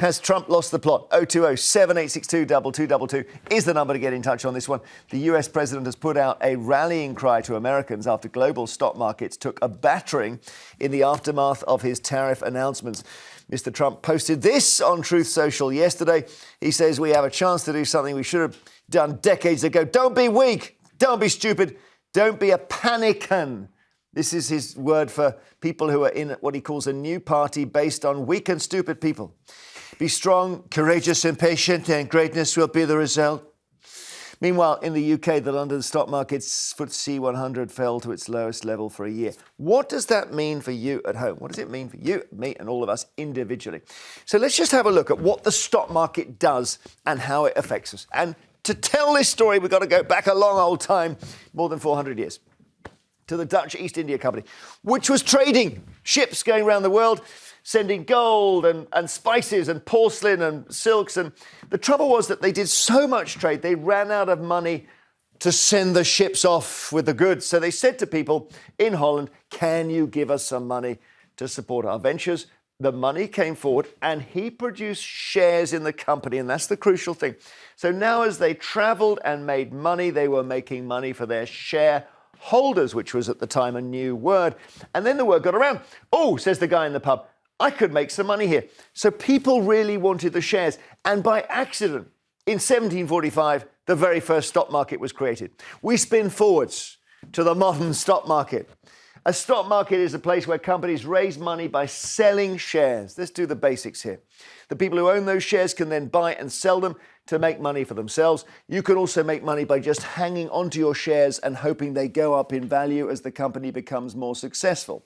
Has Trump lost the plot? 020-7862-2222 is the number to get in touch on this one. The US president has put out a rallying cry to Americans after global stock markets took a battering in the aftermath of his tariff announcements. Mr. Trump posted this on Truth Social yesterday. He says, "We have a chance to do something we should have done decades ago. Don't be weak. Don't be stupid. Don't be a PANICAN." This is his word for people who are in what he calls a new party based on weak and stupid people. Be strong, courageous and patient, and greatness will be the result. Meanwhile, in the UK, the London stock market's FTSE 100 fell to its lowest level for a year. What does that mean for you at home? What does it mean for you, me, and all of us individually? So let's just have a look at what the stock market does and how it affects us. And to tell this story, we've got to go back a long old time, more than 400 years, to the Dutch East India Company, which was trading ships going around the world, sending gold and spices and porcelain and silks. And the trouble was that they did so much trade, they ran out of money to send the ships off with the goods. So they said to people in Holland, "Can you give us some money to support our ventures?" The money came forward and he produced shares in the company. And that's the crucial thing. So now as they traveled and made money, they were making money for their shareholders, which was at the time a new word. And then the word got around. "Oh," says the guy in the pub, "I could make some money here." So people really wanted the shares. And by accident, in 1745, the very first stock market was created. We spin forwards to the modern stock market. A stock market is a place where companies raise money by selling shares. Let's do the basics here. The people who own those shares can then buy and sell them to make money for themselves. You can also make money by just hanging onto your shares and hoping they go up in value as the company becomes more successful.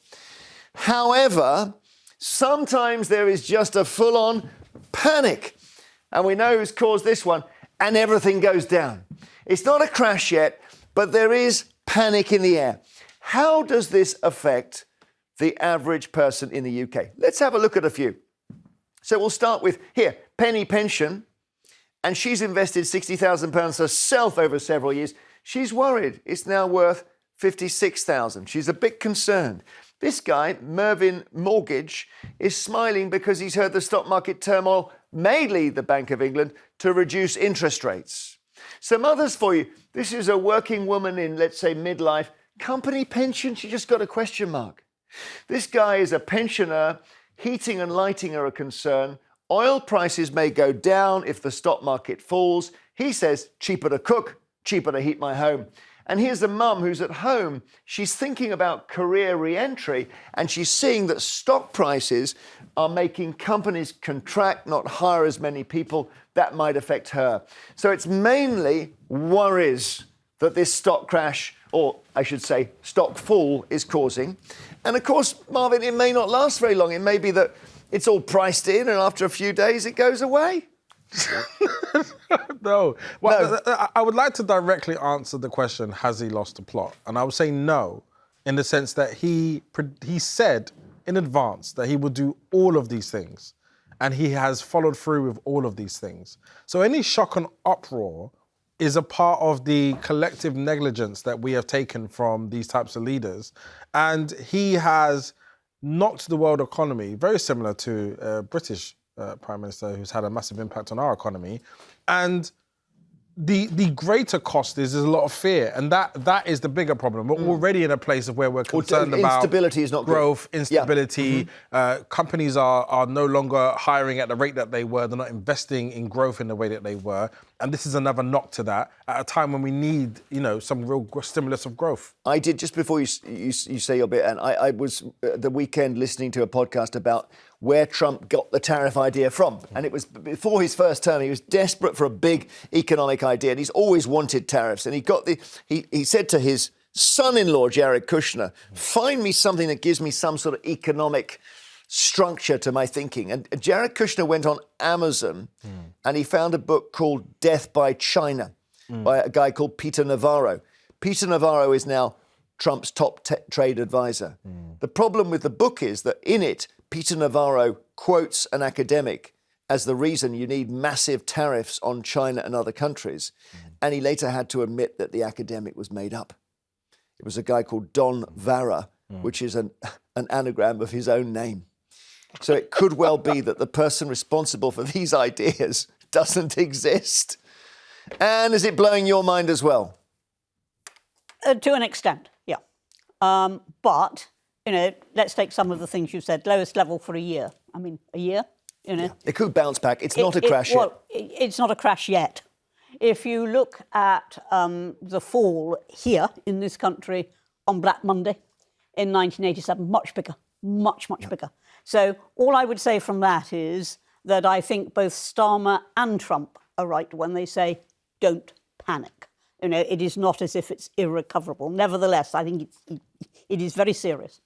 However, sometimes there is just a full-on panic. And we know who's caused this one, and everything goes down. It's not a crash yet, but there is panic in the air. How does this affect the average person in the UK? Let's have a look at a few. So we'll start with, here, Penny Pension, and she's invested £60,000 herself over several years. She's worried it's now worth $56,000. She's a bit concerned. This guy, Marvyn Mortgage, is smiling because he's heard the stock market turmoil may lead the Bank of England to reduce interest rates. Some others for you. This is a working woman in, let's say, midlife. Company pension, she just got a question mark. This guy is a pensioner. Heating and lighting are a concern. Oil prices may go down if the stock market falls. He says, cheaper to cook, cheaper to heat my home. And here's a mum who's at home. She's thinking about career re-entry, and she's seeing that stock prices are making companies contract, not hire as many people. That might affect her. So it's mainly worries that this stock crash, or I should say stock fall, is causing. And of course, Marvyn, it may not last very long. It may be that it's all priced in and after a few days it goes away. No. Well, no. I would like to directly answer the question, has he lost the plot? And I would say no, in the sense that he said in advance that he would do all of these things, and he has followed through with all of these things. So any shock and uproar is a part of the collective negligence that we have taken from these types of leaders. And he has knocked the world economy, very similar to British Prime Minister who's had a massive impact on our economy. And the greater cost is a lot of fear, and that is the bigger problem. We're already in a place of where we're concerned about instability is not growth, good. instability. Yeah. Companies are no longer hiring at the rate that they were. They're not investing in growth in the way that they were. And this is another knock to that at a time when we need, some real stimulus of growth. I did, just before you say your bit, and I was the weekend listening to a podcast about where Trump got the tariff idea from. And it was before his first term. He was desperate for a big economic idea, and he's always wanted tariffs. And he said to his son-in-law, Jared Kushner, find me something that gives me some sort of economic structure to my thinking. And Jared Kushner went on Amazon and he found a book called Death by China by a guy called Peter Navarro. Peter Navarro is now Trump's top trade advisor. The problem with the book is that in it, Peter Navarro quotes an academic as the reason you need massive tariffs on China and other countries. And he later had to admit that the academic was made up. It was a guy called Don Vara, which is an anagram of his own name. So it could well be that the person responsible for these ideas doesn't exist. And is it blowing your mind as well? To an extent, yeah. But, let's take some of the things you said. Lowest level for a year. I mean, a year, Yeah. It could bounce back. It's not a crash yet. Well, it's not a crash yet. If you look at the fall here in this country on Black Monday in 1987, much bigger, much bigger. So all I would say from that is that I think both Starmer and Trump are right when they say, don't panic. It is not as if it's irrecoverable. Nevertheless, I think it is very serious.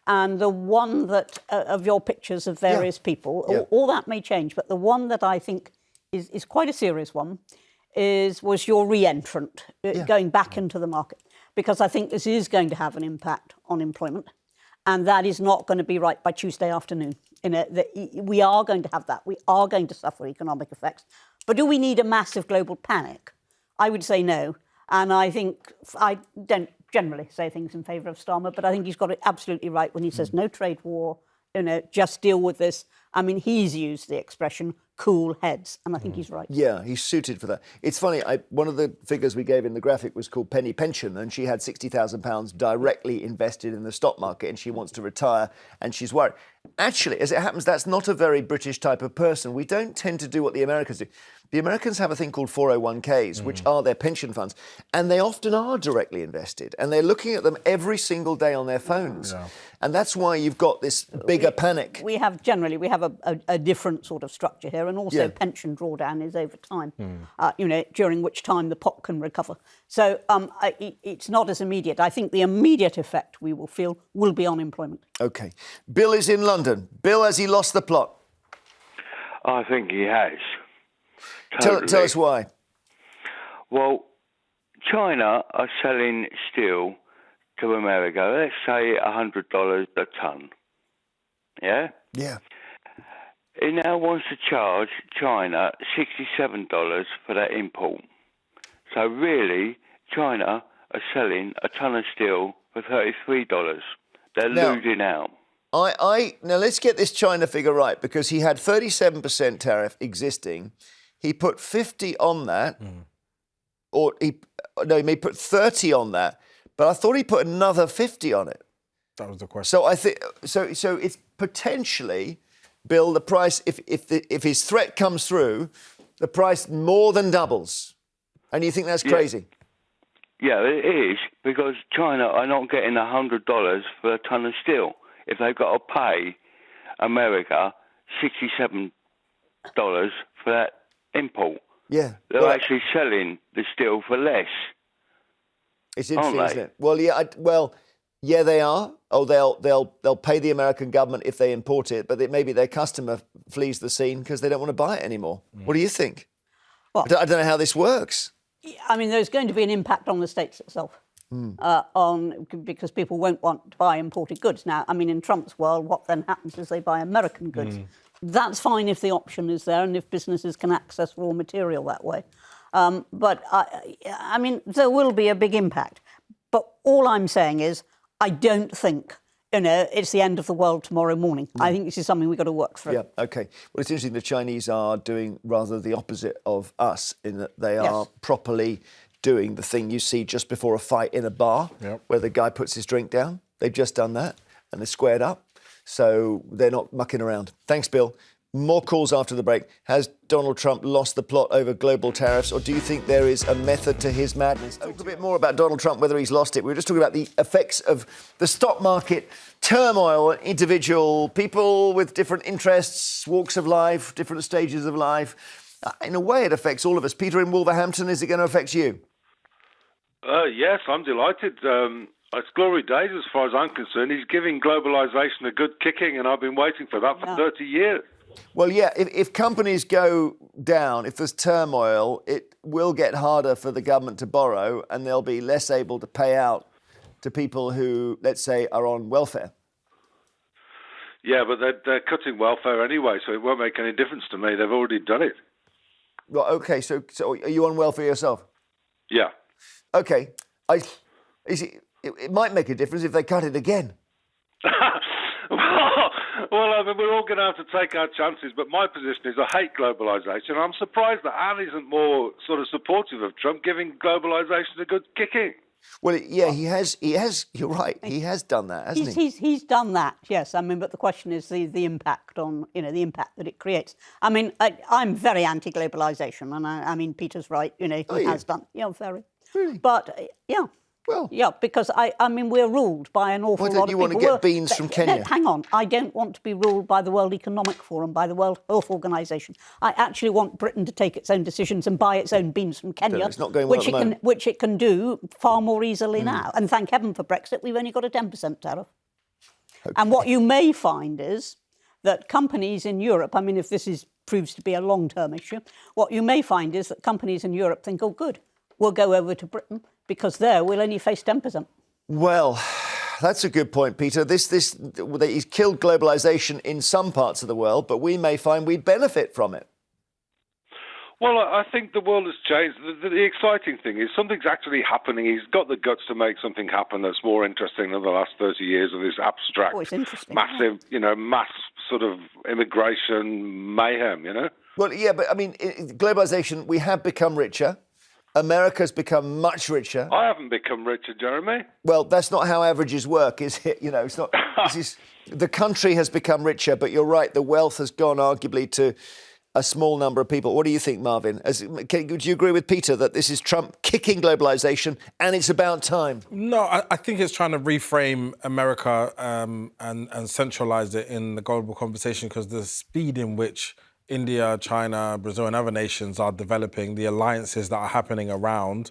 And the one that, of your pictures of various people, all that may change, but the one that I think is quite a serious one was your re-entrant, going back into the market. Because I think this is going to have an impact on employment. And that is not going to be right by Tuesday afternoon. We are going to have that. We are going to suffer economic effects. But do we need a massive global panic? I would say no. And I think I don't generally say things in favour of Starmer, but I think he's got it absolutely right when he says no trade war, just deal with this. I mean, he's used the expression cool heads, and I think he's right. Yeah, he's suited for that. It's funny, one of the figures we gave in the graphic was called Penny Pension, and she had £60,000 directly invested in the stock market, and she wants to retire, and she's worried. Actually, as it happens, that's not a very British type of person. We don't tend to do what the Americans do. The Americans have a thing called 401ks, which are their pension funds, and they often are directly invested, and they're looking at them every single day on their phones. Yeah. And that's why you've got this bigger panic. We have a different sort of structure here, and also pension drawdown is over time, during which time the pot can recover. So it's not as immediate. I think the immediate effect we will feel will be on employment. OK. Bill is in London. Bill, has he lost the plot? I think he has. Totally. Tell us why. Well, China are selling steel to America, let's say $100 a tonne. Yeah? Yeah. He now wants to charge China $67 for that import. So really, China are selling a tonne of steel for $33. They're losing out. Now, let's get this China figure right, because he had 37% tariff existing. He put 50 on that, or he may put 30 on that, but I thought he put another 50 on it. That was the question. So I think so it's potentially, Bill, the price, if his threat comes through, the price more than doubles. And you think that's crazy? Yeah, it is, because China are not getting $100 for a tonne of steel. If they've got to pay America $67 for that import, they're actually selling the steel for less. It's interesting, isn't it? Well, yeah, they are. Oh, they'll pay the American government if they import it, but maybe their customer flees the scene because they don't want to buy it anymore. What do you think? Well, I don't know how this works. I mean, there's going to be an impact on the States itself, because people won't want to buy imported goods. Now, I mean, in Trump's world, what then happens is they buy American goods. That's fine if the option is there and if businesses can access raw material that way. But, I mean, there will be a big impact. But all I'm saying is I don't think, it's the end of the world tomorrow morning. I think this is something we've got to work through. Yeah, OK. Well, it's interesting the Chinese are doing rather the opposite of us in that they are properly doing the thing you see just before a fight in a bar where the guy puts his drink down. They've just done that and they're squared up. So they're not mucking around. Thanks, Bill. More calls after the break. Has Donald Trump lost the plot over global tariffs, or do you think there is a method to his madness? Talk a bit more about Donald Trump, whether he's lost it. We were just talking about the effects of the stock market turmoil, individual people with different interests, walks of life, different stages of life. In a way, it affects all of us. Peter in Wolverhampton, is it going to affect you? Yes, I'm delighted. It's glory days as far as I'm concerned. He's giving globalisation a good kicking, and I've been waiting for that for 30 years. Well, yeah, if companies go down, if there's turmoil, it will get harder for the government to borrow, and they'll be less able to pay out to people who, let's say, are on welfare. Yeah, but they're cutting welfare anyway, so it won't make any difference to me. They've already done it. Well, OK, so are you on welfare yourself? Yeah. OK. It might make a difference if they cut it again. Well, I mean, we're all going to have to take our chances, but my position is I hate globalisation. I'm surprised that Anne isn't more sort of supportive of Trump giving globalisation a good kicking. Well, yeah, he has. You're right. He has done that, hasn't he? He's done that, yes. I mean, but the question is the impact on, the impact that it creates. I mean, I'm very anti-globalisation, and I mean, Peter's right, he has done. Yeah, very. Really? But, yeah. Well, yeah, because I mean, we're ruled by an awful lot of people. Why don't you want to get beans from Kenya? No, hang on. I don't want to be ruled by the World Economic Forum, by the World Health Organization. I actually want Britain to take its own decisions and buy its own beans from Kenya, it's not going well which it can do far more easily now. And thank heaven for Brexit, we've only got a 10% tariff. Okay. And what you may find is that companies in Europe, I mean, if this proves to be a long-term issue, what you may find is that companies in Europe think, oh, good, we'll go over to Britain, because there we'll only face 10%. Well, that's a good point, Peter. He's killed globalisation in some parts of the world, but we may find we benefit from it. Well, I think the world has changed. The exciting thing is something's actually happening. He's got the guts to make something happen that's more interesting than the last 30 years of this abstract, massive, mass sort of immigration mayhem, Well, yeah, but I mean, globalisation, we have become richer. America's become much richer. I haven't become richer, Jeremy. Well, that's not how averages work, is it? It's not. The country has become richer, but you're right. The wealth has gone arguably to a small number of people. What do you think, Marvyn? Do you agree with Peter that this is Trump kicking globalisation and it's about time? No, I think it's trying to reframe America and centralise it in the global conversation, because the speed in which India, China, Brazil and other nations are developing, the alliances that are happening around,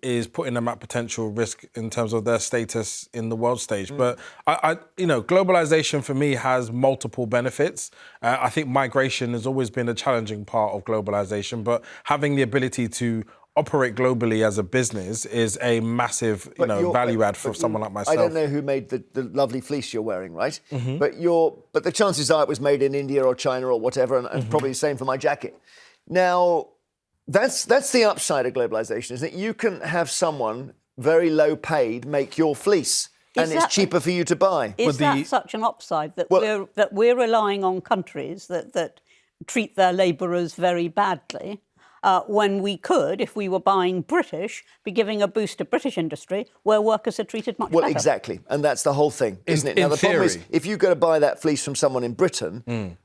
is putting them at potential risk in terms of their status in the world stage. But, globalisation for me has multiple benefits. I think migration has always been a challenging part of globalisation, but having the ability to operate globally as a business is a massive, value add for someone like myself. I don't know who made the lovely fleece you're wearing, right? Mm-hmm. But the chances are it was made in India or China or whatever, and probably the same for my jacket. Now, that's the upside of globalisation, is that you can have someone very low paid make your fleece, and it's cheaper for you to buy. Is that such an upside that we're relying on countries that treat their labourers very badly? When we could, if we were buying British, be giving a boost to British industry where workers are treated much better. Well, exactly. And that's the whole thing, isn't it? Now, the problem is, if you go to buy that fleece from someone in Britain,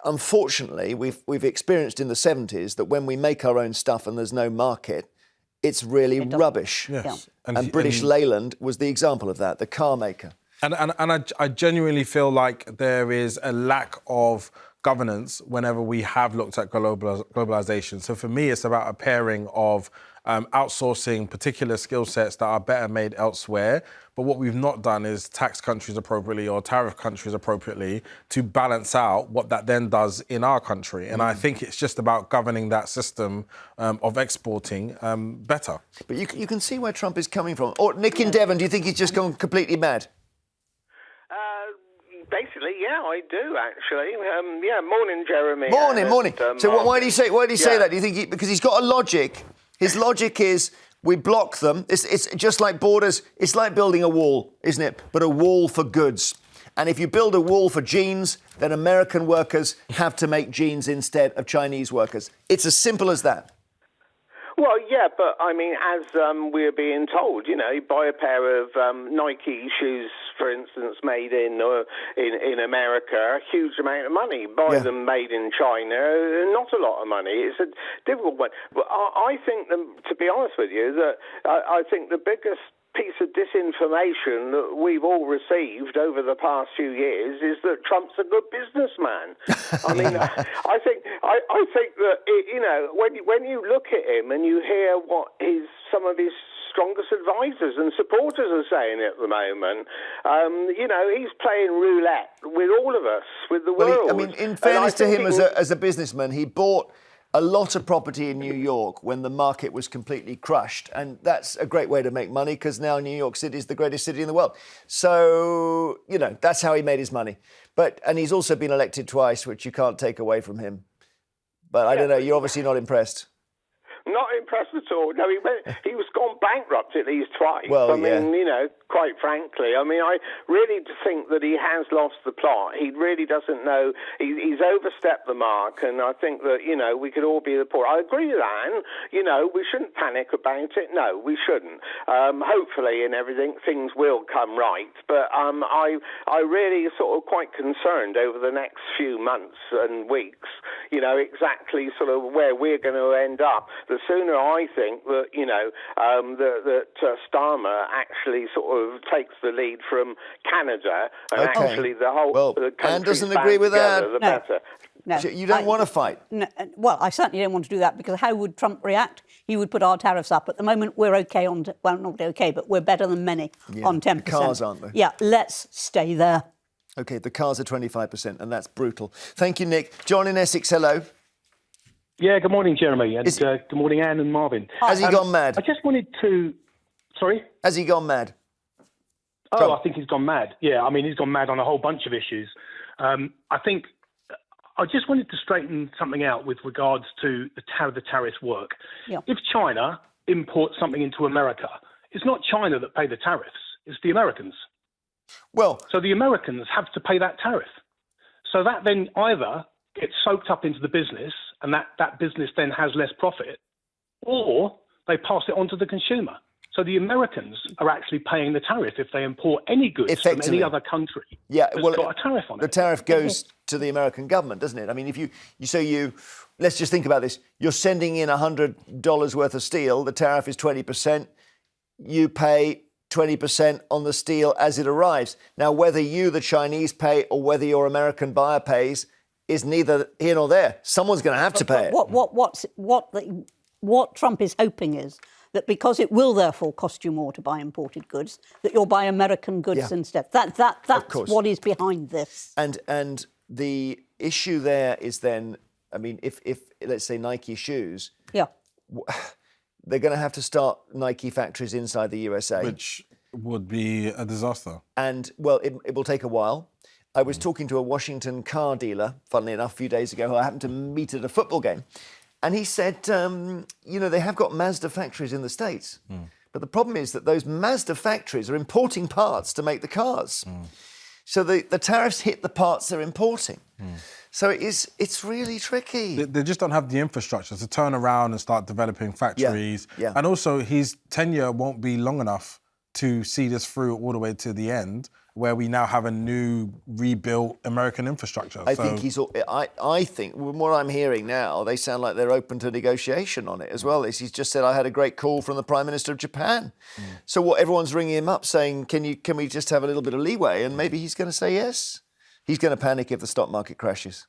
unfortunately, we've experienced in the 70s that when we make our own stuff and there's no market, it's really rubbish. Yes. Yeah. And British Leyland was the example of that, the car maker. And I genuinely feel like there is a lack of governance whenever we have looked at globalisation. So for me, it's about a pairing of outsourcing particular skill sets that are better made elsewhere. But what we've not done is tax countries appropriately or tariff countries appropriately to balance out what that then does in our country. And I think it's just about governing that system of exporting better. But you can see where Trump is coming from. Or Nick in Devon, do you think he's just gone completely mad? Basically, yeah, I do actually. Morning, Jeremy. Morning. So why do you say that? Do you think because he's got a logic? His logic is we block them. It's just like borders. It's like building a wall, isn't it? But a wall for goods. And if you build a wall for jeans, then American workers have to make jeans instead of Chinese workers. It's as simple as that. Well, yeah, but I mean, as we're being told, you buy a pair of Nike shoes, for instance, made in America, a huge amount of money. Buy them made in China, not a lot of money. It's a difficult one. But I think, to be honest with you, that I think the biggest piece of disinformation that we've all received over the past few years is that Trump's a good businessman. I mean, I think that when you look at him and you hear what some of his strongest advisors and supporters are saying at the moment, he's playing roulette with all of us, with the world. I mean, in fairness to him as a businessman, he bought a lot of property in New York when the market was completely crushed. And that's a great way to make money because now New York City is the greatest city in the world. So, that's how he made his money. And he's also been elected twice, which you can't take away from him. But I don't know, you're obviously not impressed. Not impressed at all. No, he was gone bankrupt at least twice. Well, I mean, quite frankly, I mean, I really think that he has lost the plot. He really doesn't know. He's overstepped the mark, and I think that, we could all be the poor. I agree with Anne. We shouldn't panic about it. No, we shouldn't. Hopefully, in everything, things will come right. But I really sort of quite concerned over the next few months and weeks, exactly sort of where we're going to end up. The sooner I think that, that Starmer actually sort of takes the lead from Canada and actually the whole the country Anne doesn't agree with that. The better. No, you don't want to fight? No, well, I certainly don't want to do that, because how would Trump react? He would put our tariffs up. At the moment, we're okay on, well, not okay, but we're better than many on 10%. The cars, aren't they? Yeah, let's stay there. OK, the cars are 25%, and that's brutal. Thank you, Nick. John in Essex, hello. Yeah, good morning, Jeremy, and good morning, Anne and Marvyn. Has he gone mad? I just wanted to... Sorry? Has he gone mad? Oh, Trump. I think he's gone mad. Yeah, I mean, he's gone mad on a whole bunch of issues. I think I just wanted to straighten something out with regards to how the tariffs work. Yeah. If China imports something into America, it's not China that pay the tariffs, it's the Americans. Well... So the Americans have to pay that tariff. So that then either gets soaked up into the business, and that business then has less profit, or they pass it on to the consumer. So the Americans are actually paying the tariff if they import any goods from any other country that's got a tariff on it. The tariff goes to the American government, doesn't it? I mean, if you let's just think about this. You're sending in $100 worth of steel. The tariff is 20%. You pay 20% on the steel as it arrives. Now, whether you, the Chinese, pay or whether your American buyer pays is neither here nor there. Someone's going to have to pay it. What Trump is hoping is that because it will therefore cost you more to buy imported goods, that you'll buy American goods instead. That's what is behind this. And the issue there is then, I mean, if let's say Nike shoes, they're going to have to start Nike factories inside the USA. Which would be a disaster. And, well, it will take a while. I was talking to a Washington car dealer, funnily enough, a few days ago, who I happened to meet at a football game. And he said, they have got Mazda factories in the States. But the problem is that those Mazda factories are importing parts to make the cars. So the tariffs hit the parts they're importing. So it's really tricky. They just don't have the infrastructure to turn around and start developing factories. Yeah. And also, his tenure won't be long enough to see this through all the way to the end, where we now have a new, rebuilt American infrastructure. I think from what I'm hearing now, they sound like they're open to negotiation on it as well. He's just said, I had a great call from the Prime Minister of Japan. So everyone's ringing him up saying, can we just have a little bit of leeway? And maybe he's going to say yes. He's going to panic if the stock market crashes.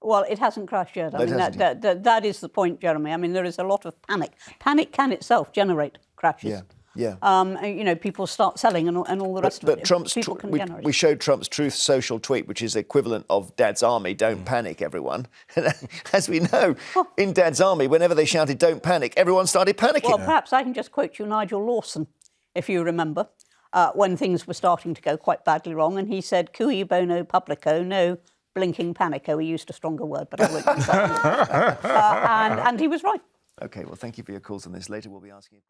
Well, it hasn't crashed yet. I mean, that is the point, Jeremy. I mean, there is a lot of panic. Panic can itself generate crashes. Yeah. People start selling and all the rest of it. But we showed Trump's Truth Social tweet, which is equivalent of Dad's Army, don't panic, everyone. As we know, in Dad's Army, whenever they shouted, don't panic, everyone started panicking. Well, perhaps I can just quote you Nigel Lawson, if you remember, when things were starting to go quite badly wrong, and he said, cui bono publico, no blinking panico. He used a stronger word, but I won't use that. And he was right. OK, well, thank you for your calls on this. Later we'll be asking you...